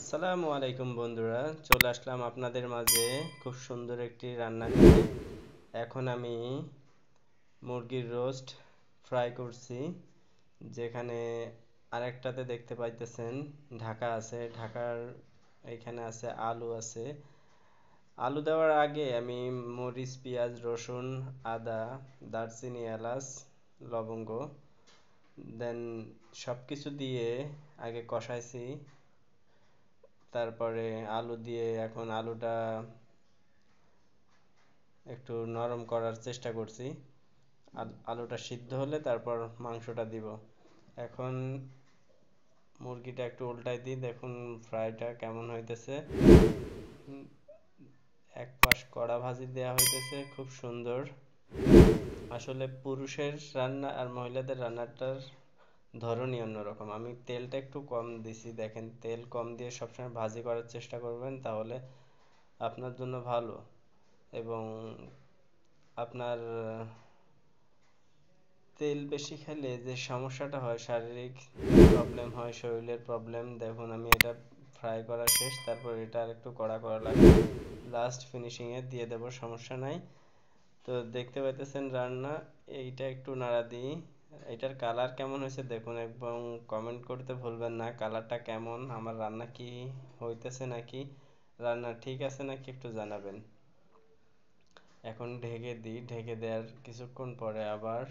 আসসালামু আলাইকুম বন্ধুরা, চলে আসলাম আপনাদের মাঝে খুব সুন্দর একটি রান্না নিয়ে। এখন আমি মুরগির রোস্ট ফ্রাই করছি, যেখানে আরেকটাতে দেখতে পাইতেছেন ঢাকা আছে, ঢাকার এখানে আছে আলু আছে। আলু দেওয়ার আগে আমি মরিচ, পেঁয়াজ, রসুন, আদা, দারচিনি, এলাচ, লবঙ্গ দেন সব কিছু দিয়ে আগে কষাইছি। তারপরে আলু দিয়ে এখন আলুটা একটু নরম করার চেষ্টা করছি। আলুটা সিদ্ধ হলে তারপর মাংসটা দিব। এখন মুরগিটা একটু উল্টাই দিই, দেখুন ফ্রাইটা কেমন হইতেছে। এক পাশ কড়া ভাজি দেওয়া হইতেছে, খুব সুন্দর। আসলে পুরুষের রান্না আর মহিলাদের রান্নাটার ধরনই অন্যরকম। আমি তেলটা একটু কম দিছি, দেখেন তেল কম দিয়ে সবসময় ভাজি করার চেষ্টা করবেন, তাহলে আপনার জন্য ভালো। এবং আপনার তেল বেশি খেলে যে সমস্যাটা হয়, শারীরিক প্রবলেম হয়, শরীরের প্রবলেম, দেখুন আমি এটা ফ্রাই করা শেষ, তারপর এটা আর একটু কড়া করা লাগবে, লাস্ট ফিনিশিংয়ে দিয়ে দেব, সমস্যা নাই। তো দেখতে পাইতেছেন রান্না, এইটা একটু নাড়া দিই। এটার কালার কেমন হয়েছে দেখুন, এবং কমেন্ট করতে ভুলবেন না কালারটা কেমন, আমার রান্না কি হইতেছে নাকি, রান্না ঠিক আছে নাকি একটু জানাবেন। এখন ঢেকে দিই, ঢেকে দেওয়ার কিছুক্ষণ পরে আবার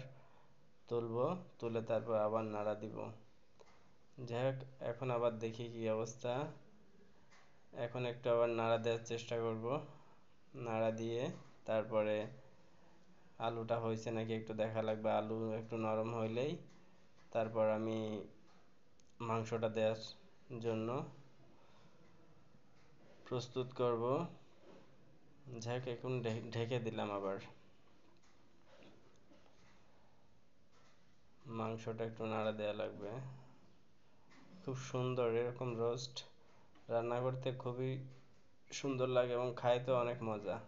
তুলবো, তুলে তারপর আবার নাড়া দিব। যাই হোক, এখন আবার দেখি কি অবস্থা। এখন একটু আবার নাড়া দেওয়ার চেষ্টা করব, নাড়া দিয়ে তারপরে আলুটা হয়েছে নাকি একটু দেখা লাগবে। আলু একটু নরম হইলেই তারপর আমি মাংসটা দেওয়ার জন্য প্রস্তুত করব। যাই হোক, এখন ঢেকে দিলাম আবার। মাংসটা একটু নাড়া দেওয়া লাগবে। খুব সুন্দর, এরকম রোস্ট রান্না করতে খুবই সুন্দর লাগে এবং খাইতে অনেক মজা।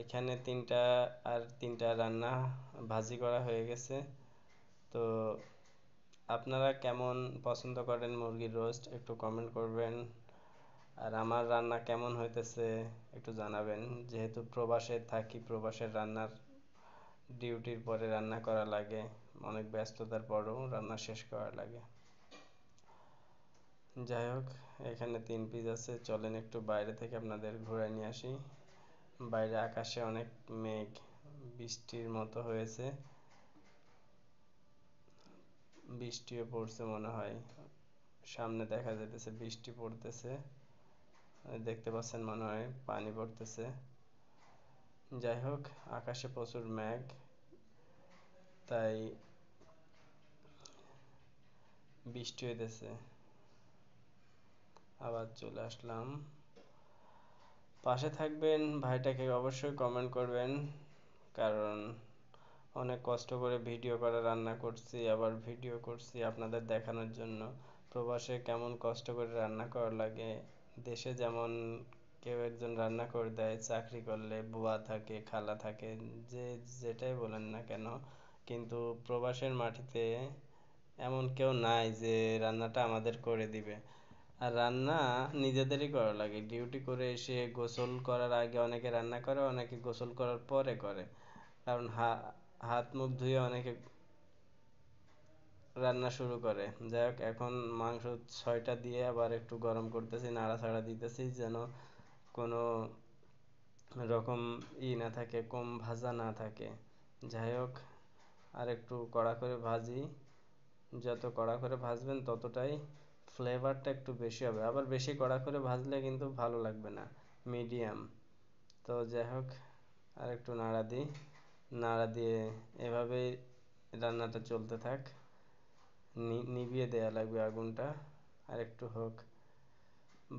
এখানে তিনটা রান্না ভাজি করা হয়ে গেছে। তো আপনারা কেমন পছন্দ করেন মুরগির রোস্ট একটু কমেন্ট করবেন, আর আমার রান্না কেমন হইতেছে একটু জানাবেন। যেহেতু প্রবাসে থাকি, প্রবাসের রান্নার ডিউটির পরে রান্না করা লাগে, অনেক ব্যস্ততার পরেও রান্না শেষ করা লাগে। যাই হোক, এখানে 3 পিস আছে, চলেন একটু বাইরে থেকে আপনাদের ঘুরায় নিয়ে আসি। বাইরে আকাশে অনেক মেঘ, বৃষ্টির মতো হয়েছে, বৃষ্টিও পড়ছে মনে হয়, সামনে দেখা যাইতেছে বৃষ্টি পড়তেছে, দেখতে পাচ্ছেন মনে হয় পানি পড়তেছে। যাই হোক, আকাশে প্রচুর মেঘ, তাই বৃষ্টি হইতেছে। আবার চলে আসলাম। পাশে থাকবেন, ভাইটাকে অবশ্যই কমেন্ট করবেন, কারণ অনেক কষ্ট করে ভিডিও করে রান্না করছি, আবার ভিডিও করছি আপনাদের দেখানোর জন্য প্রবাসে কেমন কষ্ট করে রান্না করা লাগে। দেশে যেমন কেউ একজন রান্না করে দেয়, চাকরি করলে বুয়া থাকে, খালা থাকে, যে যেটাই বলেন না কেন, কিন্তু প্রবাসের মাটিতে এমন কেউ নাই যে রান্নাটা আমাদের করে দিবে। আর রান্না নিজেদেরই করা লাগে, ডিউটি করে এসে গোসল করার আগে অনেকে রান্না করে, অনেকে গোসল করার পরে করে, কারণ হাত মুখ ধুয়ে অনেকে রান্না শুরু করে। যাই হোক, এখন মাংস 6টা দিয়ে আবার একটু গরম করতেছি, নাড়াচাড়া দিতেছি, যেন কোনো রকম না থাকে, কম ভাজা না থাকে। যাই হোক, আর একটু কড়া করে ভাজি, যত কড়া করে ভাজবেন ততটাই ফ্লেভারটা একটু বেশি হবে, আবার বেশি কড়া করে ভাজলে কিন্তু ভালো লাগবে না, মিডিয়াম। তো যাই হোক, আর একটু নাড়া দিই, নাড়া দিয়ে এভাবেই রান্নাটা চলতে থাক, নিভিয়ে দেয়া লাগবে আগুনটা, আর একটু হোক।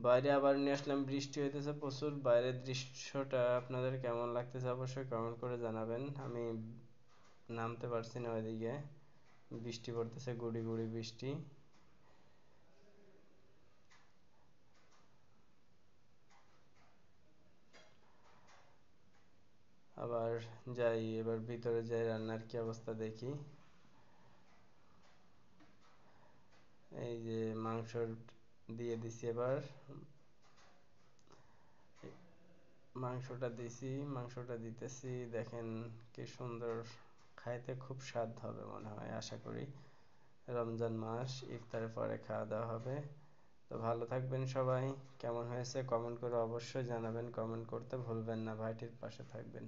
বাইরে আবার নিয়ে আসলাম, বৃষ্টি হইতেছে প্রচুর, বাইরের দৃশ্যটা আপনাদের কেমন লাগতেছে অবশ্যই কমেন্ট করে জানাবেন। আমি নামতে পারছি না ওইদিকে, বৃষ্টি পড়তেছে, গুড়ি গুড়ি বৃষ্টি। আবার যাই, এবার ভিতরে যাই, রান্নার কি অবস্থা দেখি। এই যে মাংসর দিয়ে দিছি এবার মাংসটা দিছি, মাংসটা দিতেছি, দেখেন কি সুন্দর, খাইতে খুব স্বাদ হবে মনে হয়, আশা করি। রমজান মাস, ইফতারের পরে খাওয়া দাওয়া হবে। তো ভালো থাকবেন সবাই। কেমন হয়েছে কমেন্ট করে অবশ্যই জানাবেন, কমেন্ট করতে ভুলবেন না, ভাইটির পাশে থাকবেন।